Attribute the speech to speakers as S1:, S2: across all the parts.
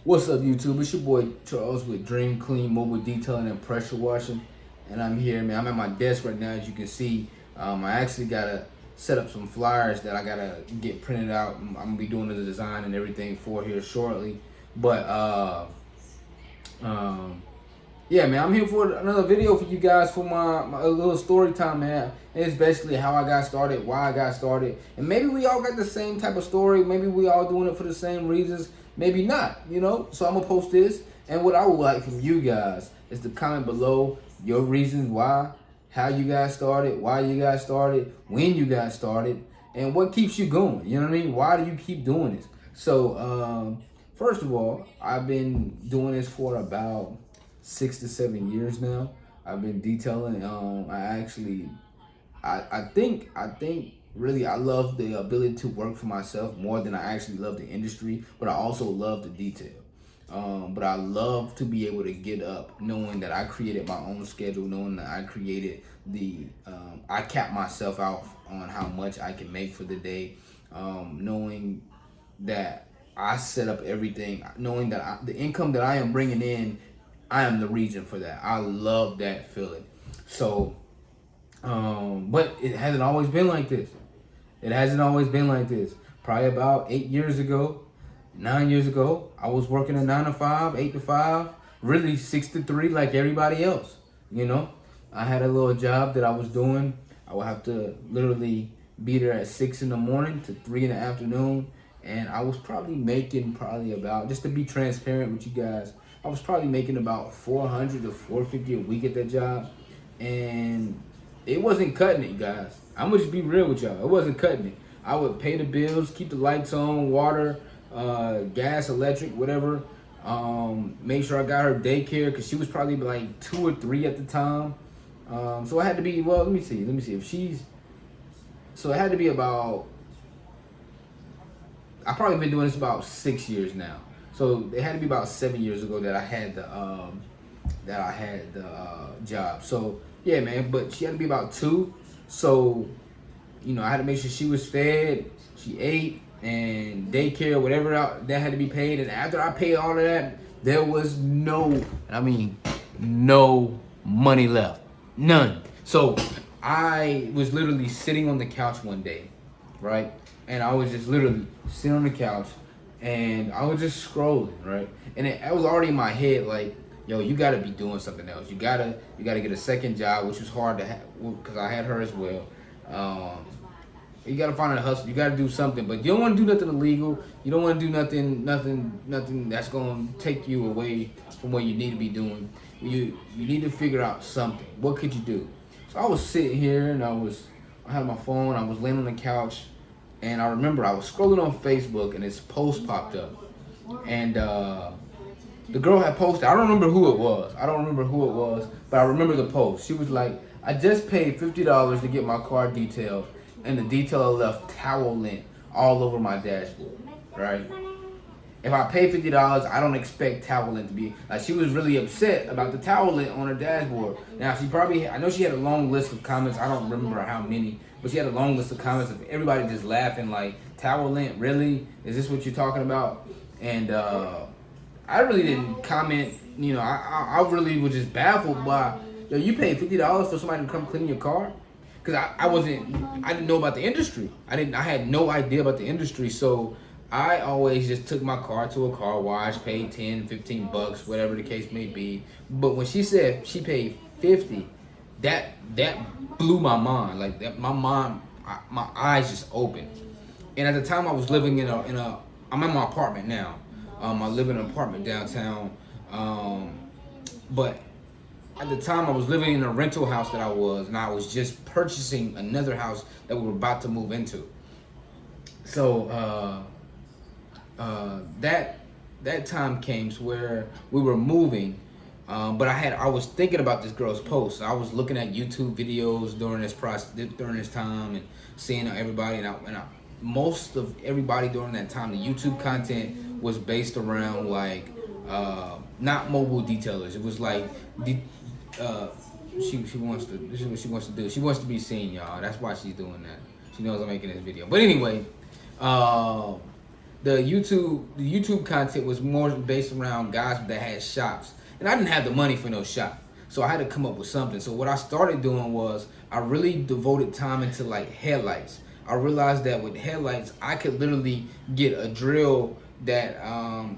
S1: What's up, YouTube? It's your boy Charles with Dream Clean Mobile Detailing and Pressure Washing, and I'm here, man. I'm at my desk right now, as you can see. I actually gotta set up some flyers that I gotta get printed out. I'm gonna be doing the design and everything for here shortly, but um, yeah, man, I'm here for another video for you guys for my little story time, man. And it's basically how I got started, why I got started, and maybe we all got the same type of story. Maybe we all doing it for the same reasons. Maybe not, you know. So I'm gonna post this, and what I would like from you guys is to comment below your reasons why, how you guys started, why you guys started, when you guys started, and what keeps you going. You know what I mean? Why do you keep doing this? So first of all, I've been doing this for about 6 to 7 years now. I've been detailing. I think really I love the ability to work for myself more than I actually love the industry, but I also love the detail. But I love to be able to get up knowing that I created my own schedule, knowing that I created I cap myself out on how much I can make for the day, knowing that I set up everything, knowing that the income that I am bringing in, I am the reason for that. I love that feeling. So, but it hasn't always been like this. It hasn't always been like this. Probably about 8 years ago, 9 years ago, I was working a 9 to 5, 8 to 5, really 6 to 3, like everybody else. You know, I had a little job that I was doing. I would have to literally be there at 6 in the morning to 3 in the afternoon, and I was probably making about, just to be transparent with you guys, I was probably making about 400 to 450 a week at that job, and it wasn't cutting it, guys. I'm gonna just be real with y'all. It wasn't cutting it. I would pay the bills, keep the lights on, water, gas, electric, whatever. Make sure I got her daycare because she was probably like 2 or 3 at the time. So I had to be, well, let me see if she's. So it had to be about. I probably been doing this about 6 years now. So it had to be about 7 years ago that I had the job. So yeah, man. But she had to be about 2. So I had to make sure she was fed, she ate, and daycare, whatever that had to be paid. And after I paid all of that, there was no money left, none. So I was literally sitting on the couch one day, right? And I was just literally sitting on the couch, and I was just scrolling, right? And it was already in my head, like, yo, you gotta be doing something else. You gotta get a second job, which was hard to have because I had her as well. Um, you gotta find a hustle. You gotta do something, but you don't want to do nothing illegal. You don't want to do nothing that's gonna take you away from what you need to be doing. You need to figure out something. What could you do? So I was sitting here and I had my phone. I was laying on the couch, and I remember I was scrolling on Facebook, and this post popped up, and the girl had posted. I don't remember who it was. But I remember the post. She was like, "I just paid $50 to get my car detailed, and the detailer left towel lint all over my dashboard." Right? If I pay $50, I don't expect towel lint to be like. She was really upset about the towel lint on her dashboard. Now I know she had a long list of comments. I don't remember how many, but she had a long list of comments of everybody just laughing like, "Towel lint, really? Is this what you're talking about?" And I really didn't comment. I really was just baffled by, yo, you paid $50 for somebody to come clean your car? Because I didn't know about the industry. I had no idea about the industry. So I always just took my car to a car wash, paid 10, 15 bucks, whatever the case may be. But when she said she paid 50, that blew my mind. Like that, my eyes just opened. And at the time, I was living I'm in my apartment now. I live in an apartment downtown. But at the time, I was living in a rental house and I was just purchasing another house that we were about to move into. So that time came to where we were moving. But I was thinking about this girl's post. I was looking at YouTube videos during this time, and seeing everybody, most of everybody during that time, the YouTube content was based around like not mobile detailers. It was like she wants to. This is what she wants to do. She wants to be seen, y'all. That's why she's doing that. She knows I'm making this video. But anyway, the YouTube content was more based around guys that had shops, and I didn't have the money for no shop, so I had to come up with something. So what I started doing was I really devoted time into like headlights. I realized that with headlights, I could literally get a drill that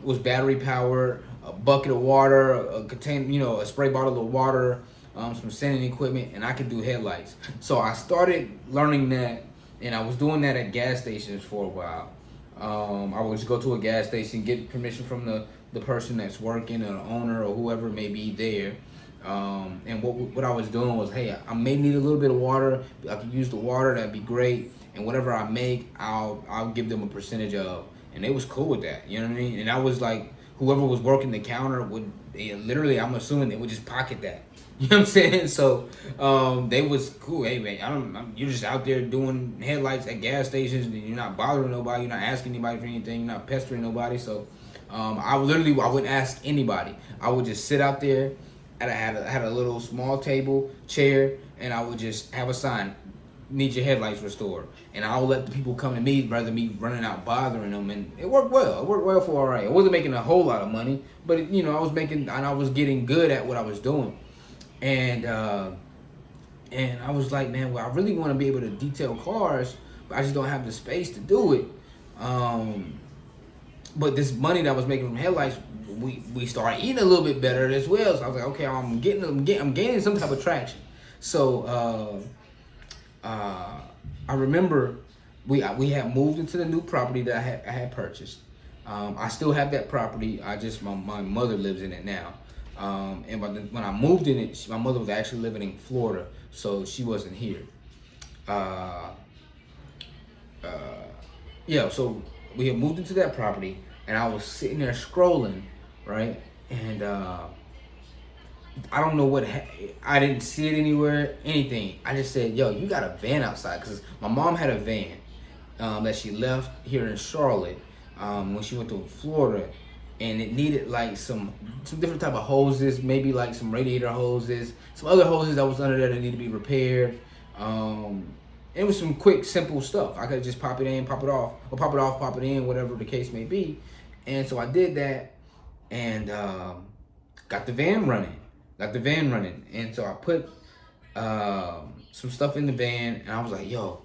S1: was battery powered, a bucket of water, a contain, a spray bottle of water, some sanding equipment, and I could do headlights. So I started learning that, and I was doing that at gas stations for a while. I would just go to a gas station, get permission from the person that's working, or the owner, or whoever may be there. And what I was doing was, hey, I may need a little bit of water. I could use the water. That'd be great. And whatever I make, I'll give them a percentage of. And they was cool with that. You know what I mean? And I was like, whoever was working the counter would literally, I'm assuming they would just pocket that. You know what I'm saying? So they was cool. Hey man, you're just out there doing headlights at gas stations, and you're not bothering nobody. You're not asking anybody for anything. You're not pestering nobody. So I wouldn't ask anybody. I would just sit out there, and I had a little small table, chair, and I would just have a sign, need your headlights restored. And I'll let the people come to me rather than me running out bothering them. And it worked well. It worked well for all right. I wasn't making a whole lot of money, but I was getting good at what I was doing. And I was like, man, well, I really want to be able to detail cars, but I just don't have the space to do it. But this money that I was making from headlights, we started eating a little bit better as well. So I was like, okay, I'm gaining some type of traction. So I remember we had moved into the new property that I had purchased. I still have that property. My mother lives in it now. And when I moved in it, my mother was actually living in Florida, so she wasn't here. So we had moved into that property, and I was sitting there scrolling, right? And I don't know I didn't see it anywhere, anything. I just said, yo, you got a van outside, because my mom had a van that she left here in Charlotte when she went to Florida. And it needed like some different type of hoses, maybe like some radiator hoses, some other hoses that was under there that need to be repaired. It was some quick, simple stuff. I could just pop it in, pop it off, or pop it off, pop it in, whatever the case may be. And so I did that, and got the van running. And so I put some stuff in the van, and I was like, yo,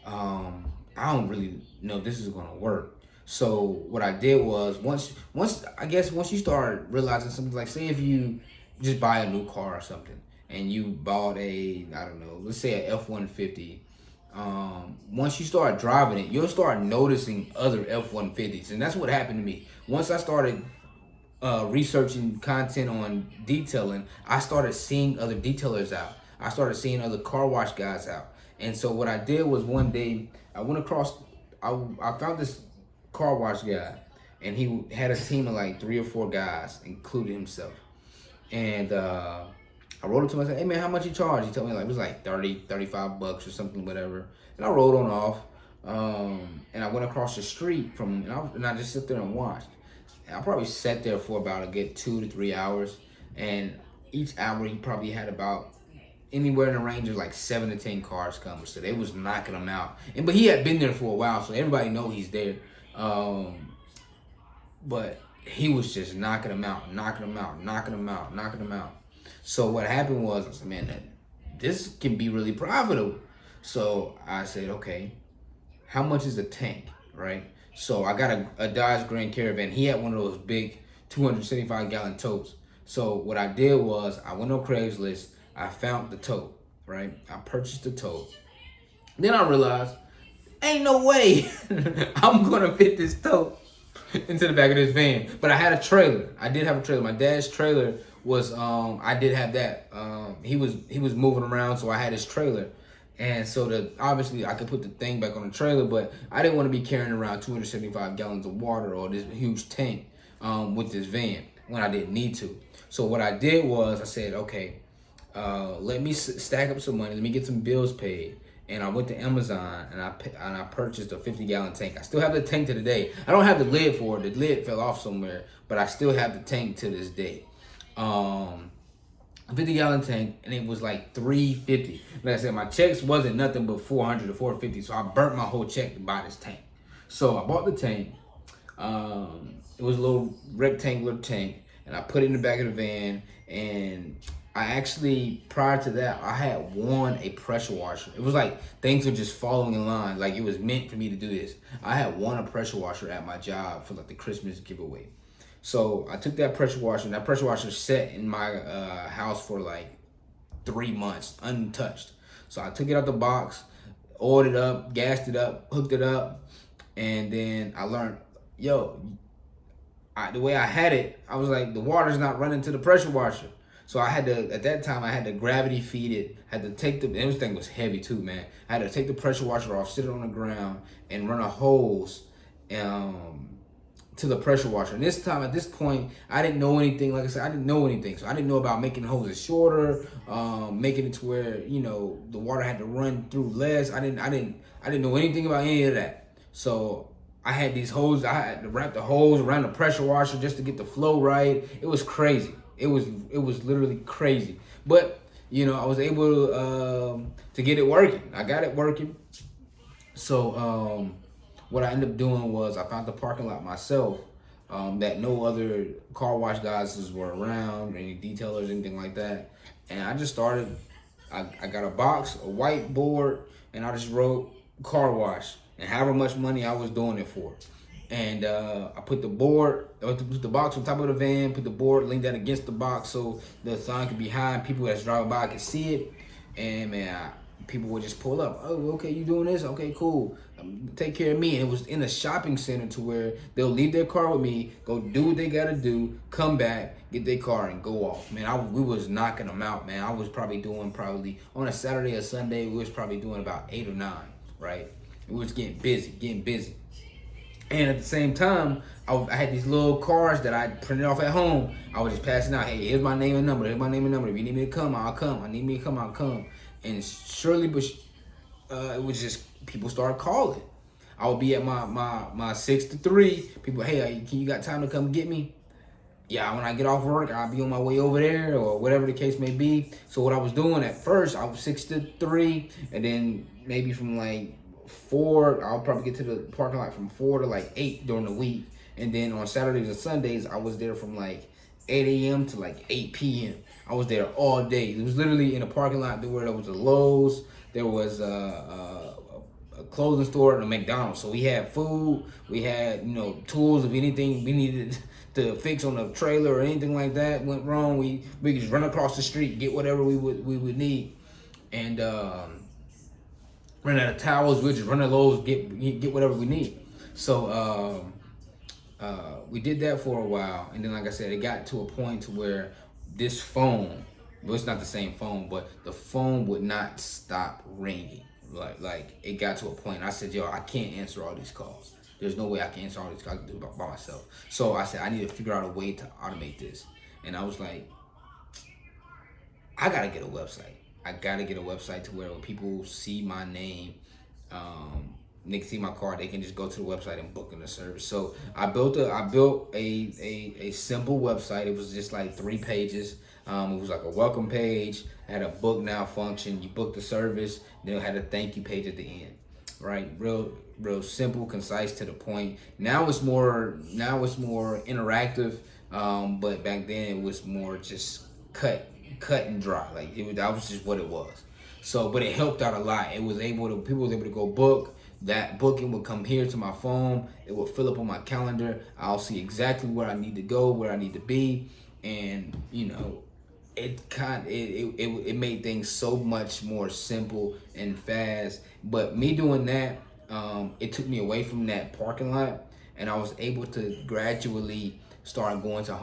S1: I don't really know if this is gonna work. So what I did was once you start realizing something, like say if you just buy a new car or something, and you bought let's say a F-150. Once you start driving it, you'll start noticing other F-150s, and that's what happened to me. Once I started researching content on detailing, I started seeing other detailers out. I started seeing other car wash guys out. And so what I did was one day I went across. I found this car wash guy, and he had a team of like 3 or 4 guys, including himself. And I wrote it to him. I said, hey man, how much you charge? He told me like it was like 30, 35 bucks or something, whatever. And I rolled on off. And I went across the street and I just sit there and watched. And I probably sat there for about a good 2 to 3 hours. And each hour he probably had about anywhere in the range of like 7 to 10 cars coming. So they was knocking them out. But he had been there for a while, so everybody know he's there. But he was just knocking them out. So what happened was, I said, man, this can be really profitable. So I said, okay, how much is a tank, right? So I got a Dodge Grand Caravan. He had one of those big 275-gallon totes. So what I did was I went on Craigslist. I found the tote, right? I purchased the tote. Then I realized, ain't no way I'm gonna fit this tote into the back of this van. But I had a trailer. I did have a trailer. My dad's trailer was I did have that. He was moving around, so I had his trailer. And so obviously I could put the thing back on the trailer, but I didn't want to be carrying around 275 gallons of water or this huge tank with this van when I didn't need to. So what I did was I said, okay, let me stack up some money. Let me get some bills paid. And I went to Amazon and I purchased a 50-gallon tank. I still have the tank to the day. I don't have the lid for it. The lid fell off somewhere, but I still have the tank to this day. A 50-gallon tank, and it was like $350. Like I said, my checks wasn't nothing but $400 to $450, so I burnt my whole check to buy this tank. So I bought the tank, It was a little rectangular tank, and I put it in the back of the van. And I actually, prior to that, I had won a pressure washer. It was like things were just falling in line, like it was meant for me to do this. I had won a pressure washer at my job for like the Christmas giveaway. So I took that pressure washer, and that pressure washer sat in my house for like 3 months untouched. So I took it out the box, oiled it up, gassed it up, hooked it up, and then I learned, yo, the way I had it, I was like, the water's not running to the pressure washer. So I had to, at that time, I had to gravity feed it. Had to take and this thing was heavy too, man. I had to take the pressure washer off, sit it on the ground, and run a hose to the pressure washer. And this time, at this point, I didn't know anything. Like I said, I didn't know anything. So I didn't know about making hoses shorter, making it to where, the water had to run through less. I didn't know anything about any of that. So I had these hoses. I had to wrap the hose around the pressure washer just to get the flow right. It was crazy. It was literally crazy. But I was able to get it working. I got it working. So what I ended up doing was I found the parking lot myself. That no other car wash guys were around, any detailers, anything like that. And I just started. I got a box, a whiteboard, and I just wrote car wash and however much money I was doing it for. And I put the box on top of the van, put the board, leaned that against the box so the sign could be high and people that's driving by could see it. And man, people would just pull up. Oh, okay, you doing this? Okay, cool. Take care of me. And it was in a shopping center to where they'll leave their car with me, go do what they gotta do, come back, get their car and go off. Man, we was knocking them out, man. I was probably doing on a Saturday or Sunday, we was probably doing about 8 or 9, right? We was getting busy. And at the same time, I had these little cards that I printed off at home. I was just passing out, hey, here's my name and number. Here's my name and number. If you need me to come, I'll come. I need me to come, I'll come. And surely, but it was just people started calling. I would be at my 6 to 3. People, hey, you got time to come get me? Yeah, when I get off work, I'll be on my way over there or whatever the case may be. So what I was doing at first, I was 6 to 3, and then maybe from like 4, I'll probably get to the parking lot from 4 to like 8 during the week. And then on Saturdays and Sundays, I was there from like 8 a.m. to like 8 p.m. I was there all day. It was literally in a parking lot where there was a Lowe's, there was a clothing store, and a McDonald's. So we had food, we had tools. If anything we needed to fix on the trailer or anything like that went wrong, we could just run across the street, get whatever we would need, and run out of towels. We'd just run to Lowe's, get whatever we need. So we did that for a while, and then like I said, it got to a point to where this phone, well, it's not the same phone, but the phone would not stop ringing. Like it got to a point. I said, yo, I can't answer all these calls. There's no way I can answer all these calls. I can do it by myself. So I said, I need to figure out a way to automate this. And I was like, I gotta get a website. I gotta get a website to where when people see my name, they can see my card, they can just go to the website and book in the service. So I built a simple website. It was just like 3 pages. It was like a welcome page, had a book now function. You book the service, then it had a thank you page at the end. Right, real simple, concise, to the point. Now it's more interactive, but back then it was more just cut and dry. Like that was just what it was. So, but it helped out a lot. People was able to go book. That booking would come here to my phone. It would fill up on my calendar. I'll see exactly where I need to go, where I need to be, and it made things so much more simple and fast. But me doing that, it took me away from that parking lot, and I was able to gradually start going to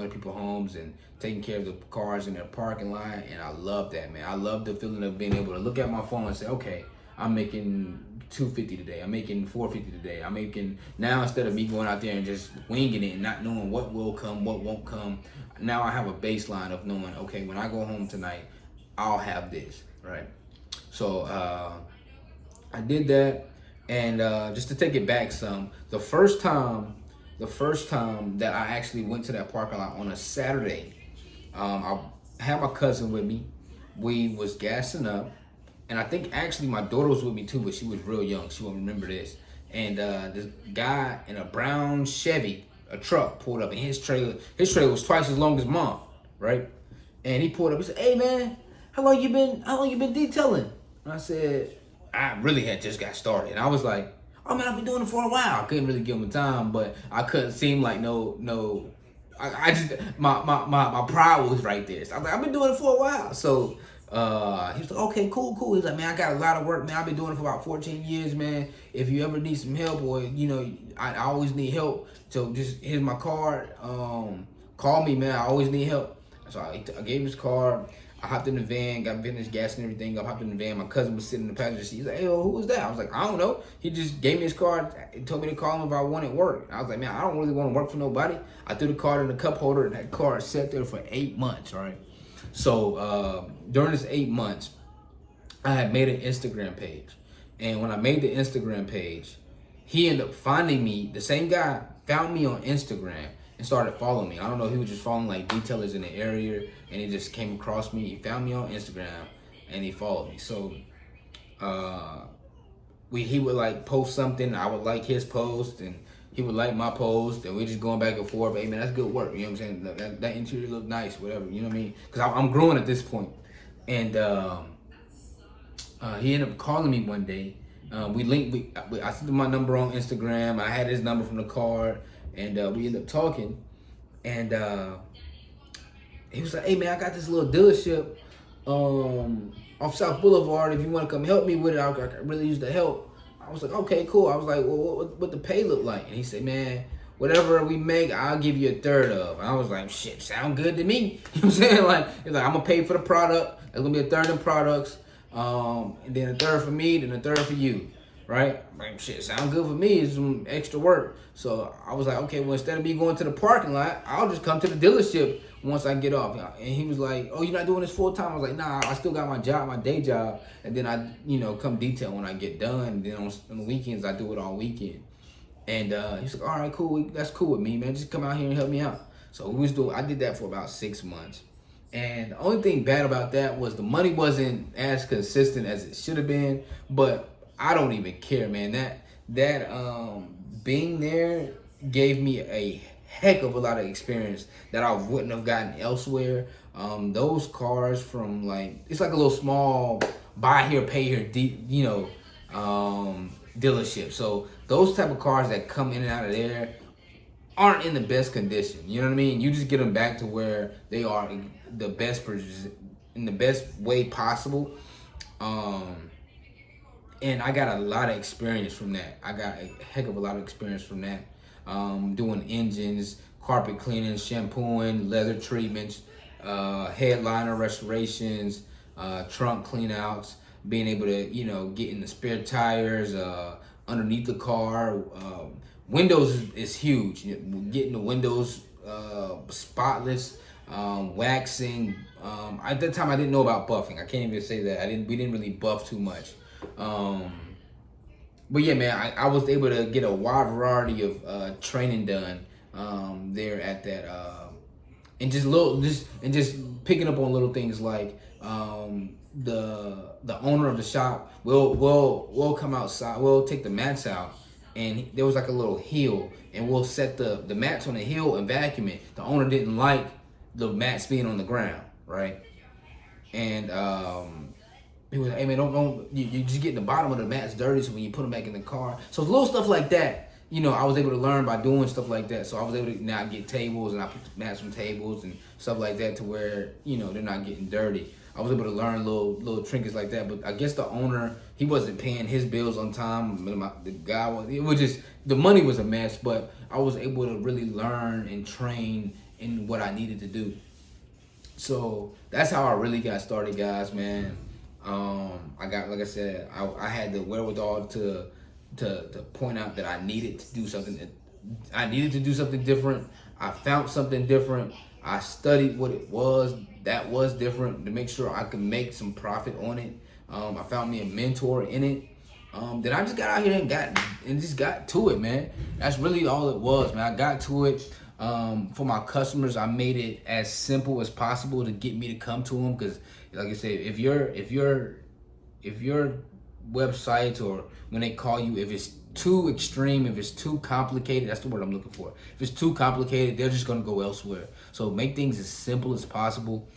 S1: people's homes and taking care of the cars in their parking lot. And I love that, man. I love the feeling of being able to look at my phone and say, okay, I'm making $250 today. I'm making $450 today. I'm making, now instead of me going out there and just winging it and not knowing what will come, what won't come, now I have a baseline of knowing, okay, when I go home tonight, I'll have this, right? So I did that, and just to take it back some, the first time that I actually went to that parking lot on a Saturday, I had my cousin with me. We was gassing up. And I think actually my daughter was with me too, but she was real young. She won't remember this. and this guy in a brown Chevy, a truck, pulled up, and his trailer was twice as long as mine, right? And he pulled up. He said, "Hey man, how long you been detailing?" And I said, "I really had just got started." And I was like, "Oh man, I've been doing it for a while." I couldn't really give him time, but I couldn't seem like no. I just my pride was right there. So I was like, I've been doing it for a while. So he was like, okay, cool. He's like, man, I got a lot of work, man. I've been doing it for about 14 years, man. If you ever need some help, or I always need help. So just here's my card. Call me, man. I always need help. So I gave him his card. I hopped in the van, got finished gas and everything. I hopped in the van. My cousin was sitting in the passenger seat. He's like, hey, who was that? I was like, I don't know. He just gave me his card. He told me to call him if I wanted work. I was like, man, I don't really want to work for nobody. I threw the card in the cup holder, and that card sat there for 8 months, right? So during this 8 months, I had made an Instagram page. And when I made the Instagram page, he ended up finding me. The same guy found me on Instagram and started following me. I don't know, he was just following like detailers in the area, and he just came across me. He found me on Instagram and he followed me. So he would like post something, I would like his post, and he would like my post, and we just going back and forth. Hey man, that's good work. You know what I'm saying? That interior look nice, whatever. You know what I mean? Because I'm growing at this point. And he ended up calling me one day. We linked. I sent him my number on Instagram. I had his number from the card, and we ended up talking. And he was like, "Hey man, I got this little dealership off South Boulevard. If you want to come help me with it, I could really use the help." I was like, "Okay, cool." I was like, "Well, what the pay look like?" And he said, "Man, whatever we make, I'll give you a third of." And I was like, "Shit, sound good to me." You know what I'm saying? Like, he's like, "I'm gonna pay for the product. There's gonna be a third in products, and then a third for me, then a third for you." Right? I'm like, shit, sound good for me. It's some extra work. So I was like, okay, well, instead of me going to the parking lot, I'll just come to the dealership once I get off. And he was like, oh, you're not doing this full time? I was like, nah, I still got my job, my day job. And then I, come detail when I get done. And then on the weekends, I do it all weekend. And he's like, all right, cool. That's cool with me, man. Just come out here and help me out. So I did that for about 6 months. And the only thing bad about that was the money wasn't as consistent as it should have been. But I don't even care, man. That being there gave me a heck of a lot of experience that I wouldn't have gotten elsewhere. Those cars from it's like a little small buy here, pay here, dealership. So those type of cars that come in and out of there aren't in the best condition. You know what I mean? You just get them back to where they are in the best way possible. And I got a lot of experience from that. I got a heck of a lot of experience from that. Doing engines, carpet cleaning, shampooing, leather treatments, headliner restorations, trunk clean outs, being able to, get in the spare tires, underneath the car. Windows is huge. Getting the windows spotless, waxing. At that time, I didn't know about buffing. I can't even say that. We didn't really buff too much. But yeah, man, I was able to get a wide variety of training done there at that, and just picking up on little things like the owner of the shop will come outside. We'll take the mats out, and there was like a little hill, and we'll set the mats on the hill and vacuum it. The owner didn't like the mats being on the ground, right? And he was like, hey man, don't you just get the bottom of the mats dirty, so when you put them back in the car. So little stuff like that, I was able to learn by doing stuff like that. So I was able to now get tables, and I put mats on tables and stuff like that to where, they're not getting dirty. I was able to learn little trinkets like that. But I guess the owner, he wasn't paying his bills on time. The guy the money was a mess, but I was able to really learn and train in what I needed to do. So that's how I really got started, guys, man. I got, like I said, I had the wherewithal to point out that I needed to do something. I needed to do something different. I found something different. I studied what it was that was different to make sure I could make some profit on it. I found me a mentor in it. Then I just got out here and just got to it, man. That's really all it was, man. I got to it. For my customers, I made it as simple as possible to get me to come to them, because like I said, if your website, or when they call you, if it's too extreme, if it's too complicated, that's the word I'm looking for. If it's too complicated, they're just gonna go elsewhere. So make things as simple as possible.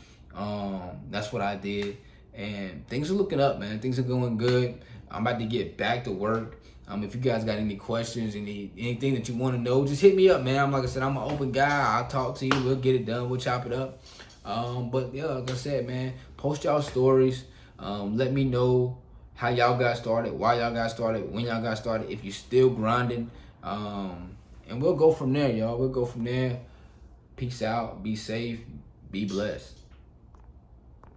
S1: That's what I did, and things are looking up, man. Things are going good. I'm about to get back to work. If you guys got any questions, anything that you want to know, just hit me up, man. Like I said, I'm an open guy. I'll talk to you. We'll get it done. We'll chop it up. But yeah, like I said, man, post y'all stories. Let me know how y'all got started, why y'all got started, when y'all got started, if you're still grinding. And we'll go from there, y'all. We'll go from there. Peace out. Be safe. Be blessed.